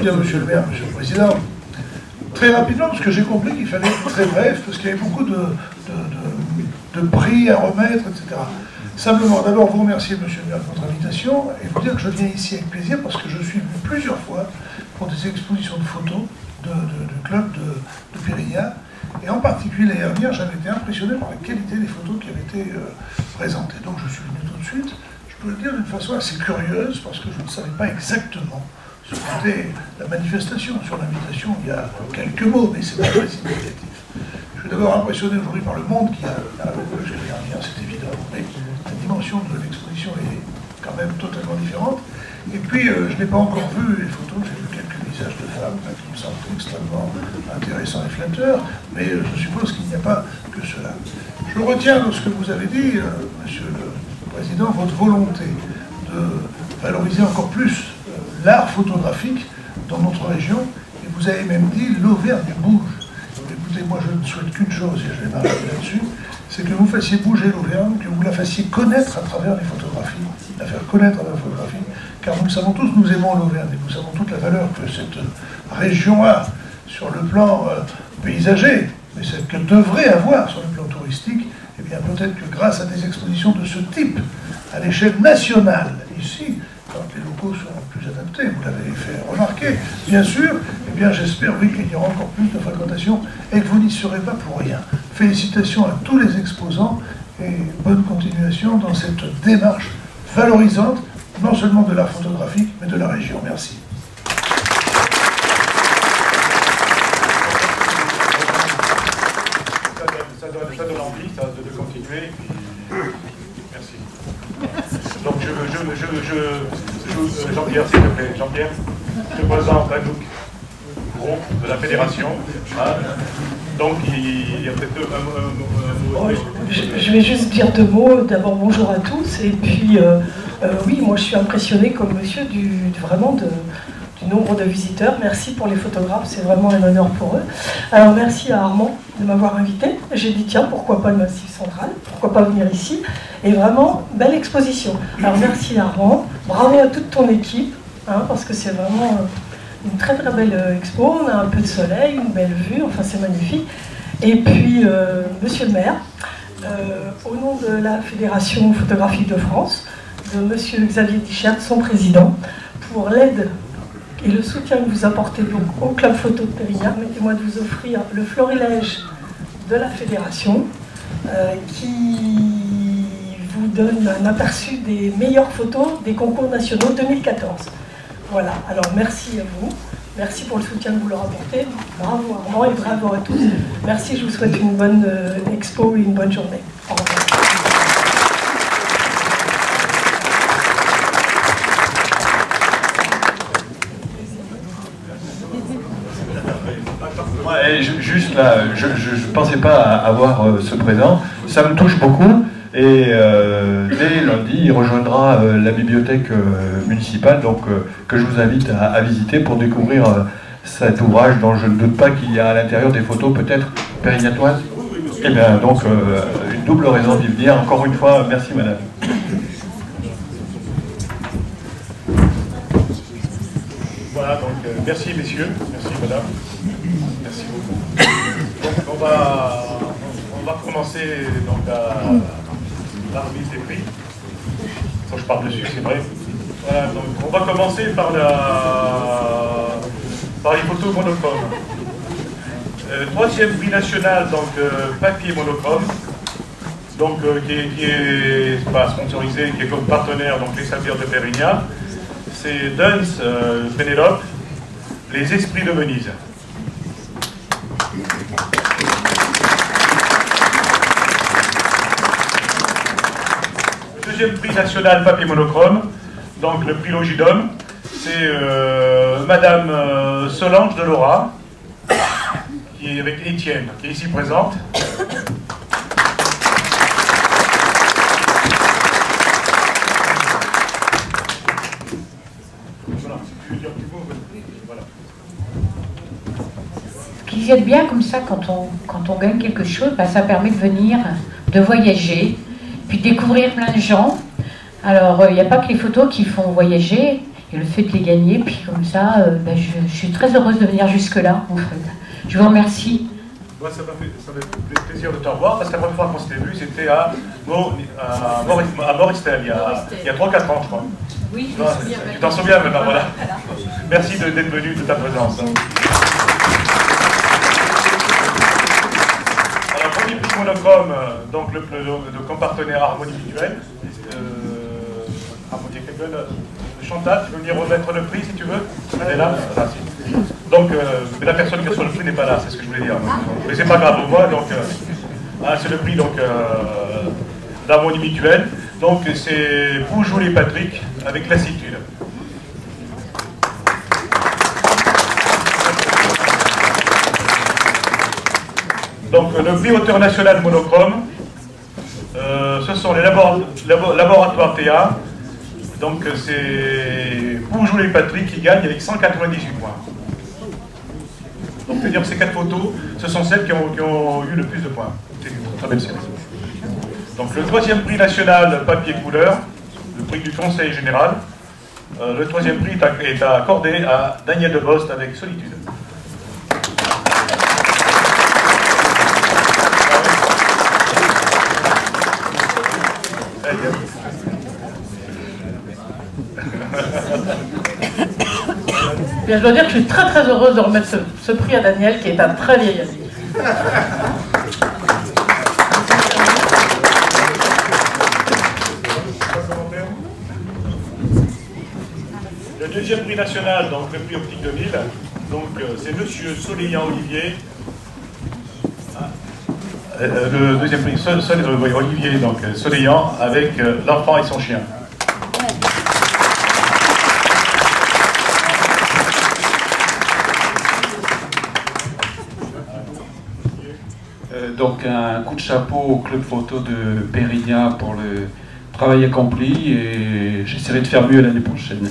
Bien, monsieur le maire, monsieur le président. Très rapidement, parce que j'ai compris qu'il fallait être très bref, parce qu'il y avait beaucoup de prix à remettre, etc. Simplement, d'abord, vous remercier, monsieur le maire, de votre invitation, et vous dire que je viens ici avec plaisir, parce que je suis venu plusieurs fois pour des expositions de photos de club de Pérignac, et en particulier l'année dernière, j'avais été impressionné par la qualité des photos qui avaient été présentées. Donc je suis venu tout de suite, je peux le dire d'une façon assez curieuse, parce que je ne savais pas exactement ce qu'était la manifestation. Sur l'invitation, il y a quelques mots, mais c'est pas très significatif. Je suis d'abord impressionné aujourd'hui par le monde qui a plus que l'année dernière, c'est évident, mais la dimension de l'exposition est quand même totalement différente. Et puis, je n'ai pas encore vu les photos, j'ai vu quelques visages de femmes qui me semblent extrêmement intéressants et flatteurs, mais je suppose qu'il n'y a pas que cela. Je retiens dans ce que vous avez dit, monsieur le président, votre volonté de valoriser encore plus l'art photographique dans notre région, et vous avez même dit l'Auvergne bouge. Écoutez, moi je ne souhaite qu'une chose, et je vais m'arrêter là-dessus, c'est que vous fassiez bouger l'Auvergne, que vous la fassiez connaître à travers les photographies, la faire connaître à la photographie, car nous savons tous, nous aimons l'Auvergne, et nous savons toute la valeur que cette région a sur le plan paysager, mais celle qu'elle devrait avoir sur le plan touristique. Eh bien peut-être que grâce à des expositions de ce type, à l'échelle nationale, ici, quand les locaux seront plus adaptés, vous l'avez fait remarquer, bien sûr, eh bien j'espère, oui, qu'il y aura encore plus de fréquentation et que vous n'y serez pas pour rien. Félicitations à tous les exposants et bonne continuation dans cette démarche valorisante, non seulement de l'art photographique, mais de la région. Merci. Ça donne envie de continuer. Merci. Donc Jean-Pierre, s'il te plaît. Jean-Pierre, je présente Anouk Gros de la fédération. Hein. Donc il y a peut-être un mot. Je vais juste dire deux mots. D'abord bonjour à tous. Et puis oui, moi je suis impressionnée comme monsieur du nombre de visiteurs. Merci pour les photographes, c'est vraiment un honneur pour eux. Alors merci à Armand de m'avoir invité. J'ai dit tiens, pourquoi pas le Massif Central, pourquoi pas venir ici. Et vraiment, belle exposition. Alors merci Armand, bravo à toute ton équipe, hein, parce que c'est vraiment une très très belle expo. On a un peu de soleil, une belle vue, enfin c'est magnifique. Et puis, monsieur le maire, au nom de la Fédération photographique de France, de monsieur Xavier Dichert, son président, pour l'aide et le soutien que vous apportez donc au Club Photo de Pérignac, permettez-moi de vous offrir le florilège de la Fédération qui vous donne un aperçu des meilleures photos des concours nationaux 2014. Voilà, alors merci à vous, merci pour le soutien que vous leur apportez, bravo Armand et bravo à tous. Merci, je vous souhaite une bonne expo et une bonne journée. Au revoir. Juste là, je ne pensais pas avoir ce présent, ça me touche beaucoup et dès lundi il rejoindra la bibliothèque municipale donc, que je vous invite à visiter pour découvrir cet ouvrage dont je ne doute pas qu'il y a à l'intérieur des photos peut-être pérignatoises. Et bien donc une double raison d'y venir. Encore une fois, merci madame. Voilà, donc merci messieurs, merci madame. Merci beaucoup. Donc on va commencer donc la remise des prix. Ça, je parle dessus, c'est vrai. Voilà, donc on va commencer par les photos monochromes. Troisième prix national, donc papier monochrome, donc qui est pas sponsorisé, qui est comme partenaire donc les Sablières de Pérignac. C'est Duns Pénélope, les Esprits de Venise. Le deuxième prix national papier monochrome, donc le prix Logidome, c'est Madame Solange de Laura, qui est avec Étienne, qui est ici présente. Ce qui est bien comme ça, quand on gagne quelque chose, bah, ça permet de venir, de voyager, puis découvrir plein de gens. Alors, il n'y a pas que les photos qui font voyager, et le fait de les gagner, puis comme ça, je suis très heureuse de venir jusque-là, en fait. Je vous remercie. Moi, ça m'a fait plaisir de te revoir, parce que la première fois qu'on s'était vu, c'était à Moristel, il y a 3-4 ans, je crois. Oui, je me souviens. Tu t'en souviens maintenant, voilà. Merci d'être venu, de ta présence. Alors, premier prix monochrome, donc comme partenaire Harmonie Mutuelle. Chantal, tu veux venir remettre le prix si tu veux? Elle est là. Ah, si. Donc, mais la personne qui reçoit le prix n'est pas là, c'est ce que je voulais dire. Mais c'est pas grave pour moi, donc c'est le prix d'Harmonie Mutuelle. Donc c'est Poujoul et Patrick avec lassitude. Donc le prix auteur national monochrome, ce sont les laboratoires TA. Donc c'est Poujoul et Patrick qui gagnent avec 198 points. Donc c'est-à-dire que ces 4 photos, ce sont celles qui ont eu le plus de points. C'est une très belle série. Donc le 3e prix national papier couleur, le prix du Conseil général. Le 3e prix est accordé à Daniel Debost avec Solitude. Bien, je dois dire que je suis très très heureuse de remettre ce prix à Daniel, qui est un très vieil ami. Le 2e prix national, donc le prix Optique 2000, donc c'est Monsieur Soleillant Olivier. Le 2e prix, Olivier, donc Soleillant, avec l'enfant et son chien. Donc un coup de chapeau au club photo de Pérignan pour le travail accompli et j'essaierai de faire mieux l'année prochaine.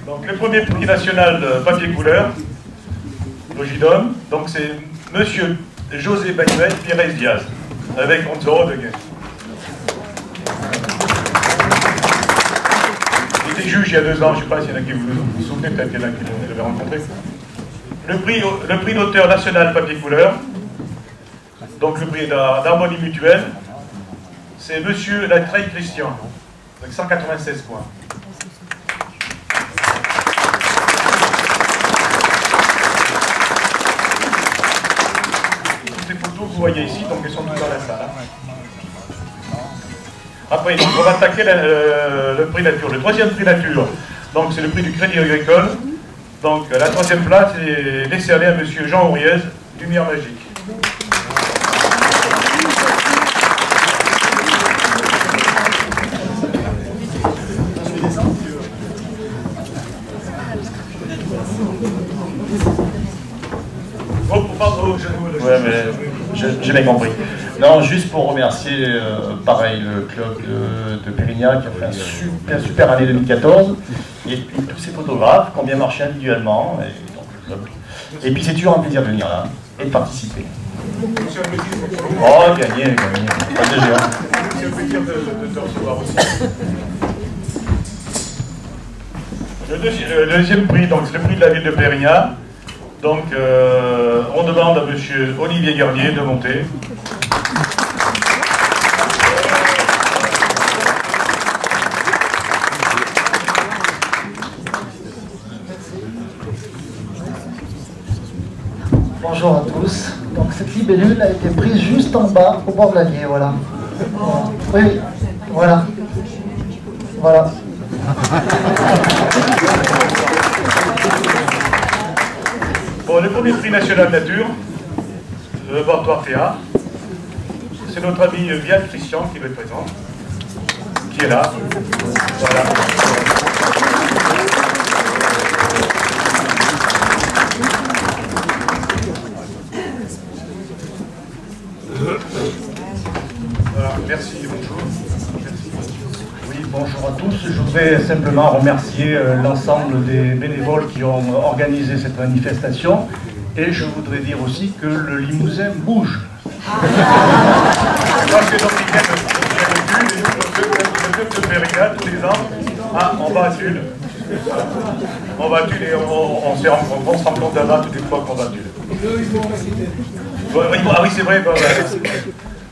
Donc le premier prix national de papier couleur, Logidom, donc c'est Monsieur José Banuel Pires Diaz, avec 11 € de gain. Il était juge il y a 2 ans, je ne sais pas s'il y en a qui vous vous souvenez, peut-être qu'il y en a qui l'avaient rencontré. Le prix d'auteur national papier couleur, donc le prix d'Harmonie Mutuelle, c'est Monsieur Latreille Christian, avec 196 points. Toutes ces photos que vous voyez ici, donc elles sont toutes dans la salle. Après, donc, on va attaquer le prix nature. Le 3e prix nature, donc c'est le prix du Crédit Agricole. Donc la 3e place est décernée à Monsieur Jean Auriez, Lumière Magique. Ouais, mais j'ai bien compris. Non, juste pour remercier, pareil, le club de Pérignan qui a fait une super année 2014, et puis tous ces photographes qui ont bien marché individuellement, et donc le club. Et puis c'est toujours un plaisir de venir là et de participer. Oh, gagner, pas de géant. C'est un plaisir de te recevoir aussi. Le 2e prix, donc c'est le prix de la ville de Pérignan. Donc on demande à Monsieur Olivier Garnier de monter. Bonjour à tous. Donc cette libellule a été prise juste en bas, au bord de l'Allier, voilà. Oui, voilà. Voilà. Bon, le premier prix national nature, le laboratoire TA, c'est notre ami Vial Christian qui va être présent, qui est là. Voilà. Voilà, merci, bonjour. Oui, bonjour à tous. Je voudrais simplement remercier l'ensemble des bénévoles qui ont organisé cette manifestation. Et je voudrais dire aussi que le Limousin bouge. Moi, c'est donc le club de Périgord, tous les ans, on va à Tulle. On va à Tulle et on se rencontre là-bas toutes les fois qu'on va à Tulle. Ah oui, c'est vrai,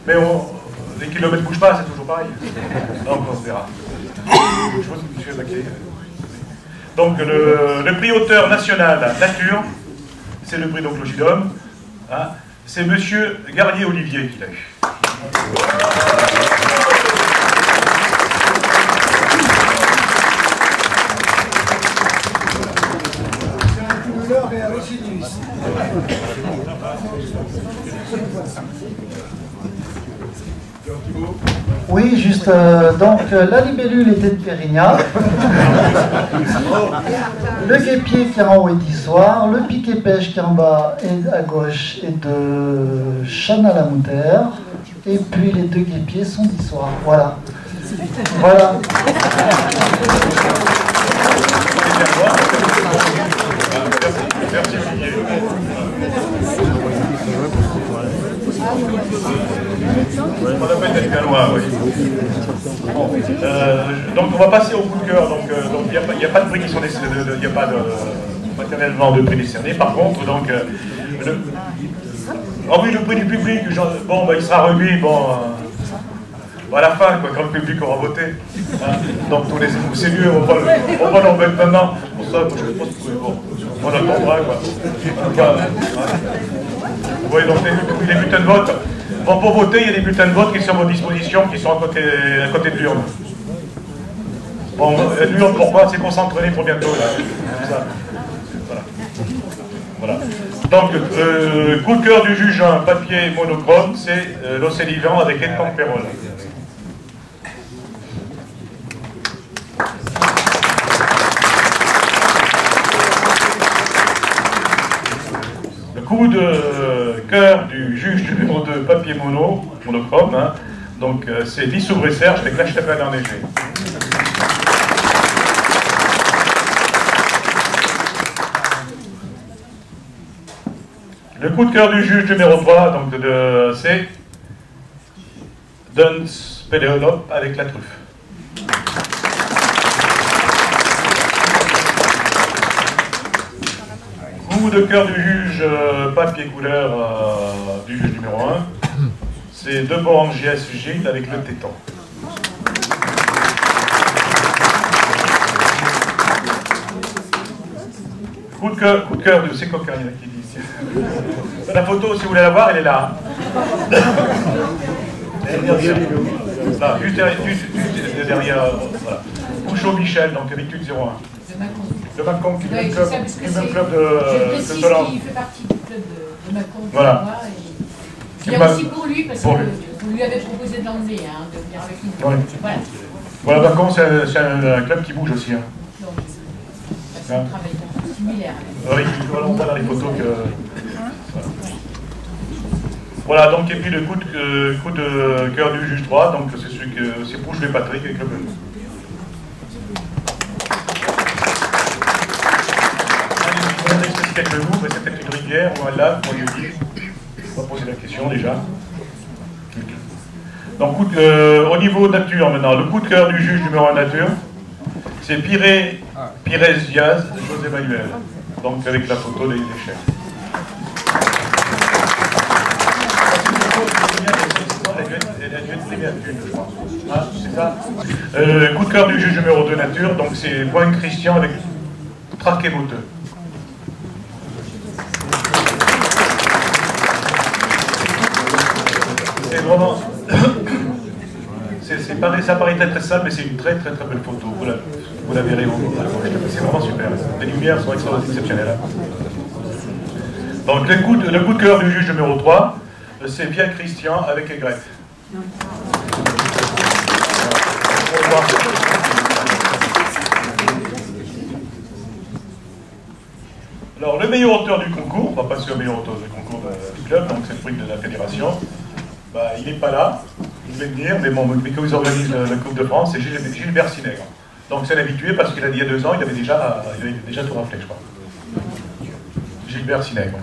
mais les kilomètres ne bougent pas, c'est toujours pareil. Donc on se verra. Donc le prix auteur national nature, c'est le prix donc Logidum, hein, c'est monsieur Garnier-Olivier qui l'a eu. Et un récidiviste. Oui, juste, donc la libellule était de Pérignat, le guépier qui est en haut est d'Issoire, le piquet pêche qui est en bas et à gauche est de Channes-à-la-Moutère, et puis les deux guépiers sont d'Issoire. Voilà. Voilà. Merci Olivier. On appelle d'être bien loin, oui. Bon, donc on va passer au coup de cœur. Donc il n'y a pas de prix qui sont décernés, il n'y a pas de matériellement de prix décernés. Par contre, donc oui, le prix du public, bon, il sera remis, à la fin, quoi, quand le public aura voté. Hein, donc c'est mieux, on va l'en mettre maintenant. Pour ça, je pense que on attendra, quoi. Vous voyez, donc les bulletins de vote. Bon, pour voter, il y a des bulletins de vote qui sont à votre disposition, qui sont à côté de l'urne. Bon, l'urne, pourquoi? C'est qu'on s'entraîne pour bientôt, là. Ça. Voilà. Donc, coup de cœur du juge, un papier monochrome, c'est l'Océan Vivant avec Edmond Perrol. Le coup de cœur du juge numéro 2, papier monochrome, hein. Donc c'est Lissoubre et Serge avec la chapelle enneigée. Le coup de cœur du juge numéro 3, donc c'est Duns Péléolope avec la truffe. Coup de cœur du juge papier couleur du juge numéro 1, c'est Deborange JS Gilles avec le téton. Coup de cœur de ces coquins, il y en a qui disent. La photo, si vous voulez la voir, elle est là. Là, juste derrière, voilà. Bouchot Michel, donc habitude 01. De Macon, qui est le club de Solange. Il fait partie du club de Macon. Voilà. Il y a aussi pour lui, parce que vous lui avez proposé de l'emmener, hein, de venir avec nous. Ouais. Voilà, Macon, c'est un club qui bouge aussi. Hein. Donc, c'est un travail similaire. Oui, on voit dans les photos que... Voilà, donc, et puis le coup de cœur du juge 3, donc c'est celui que c'est Pouchelet Patrick avec le bleu. Avec le loup, c'est peut-être une rivière ou un lac, moi je dis. On va poser la question déjà. Donc, au niveau nature maintenant, le coup de cœur du juge numéro 1 nature, c'est Pires Diaz, José Manuel. Donc avec la photo des chefs. Elle a dû être primée à Thune, je crois. Ah, c'est ça. Coup de cœur du juge numéro 2 nature, donc c'est Boin Christian avec Traquet Moteux. C'est vraiment... ça paraît très sale, mais c'est une très belle photo. Vous la verrez. C'est vraiment super. Les lumières sont exceptionnelles. Donc le coup de cœur du juge numéro 3, c'est bien Christian avec Aigrette. Alors le meilleur auteur du concours, on va passer au meilleur auteur du concours du club, donc c'est le prix de la fédération. Bah, il n'est pas là, il devait venir, mais bon, mais quand ils organisent la Coupe de France, c'est Gilbert Sinègre. Donc c'est l'habitué parce qu'il a dit il y a 2 ans, il avait déjà tout raflé, je crois. Gilbert Sinègre.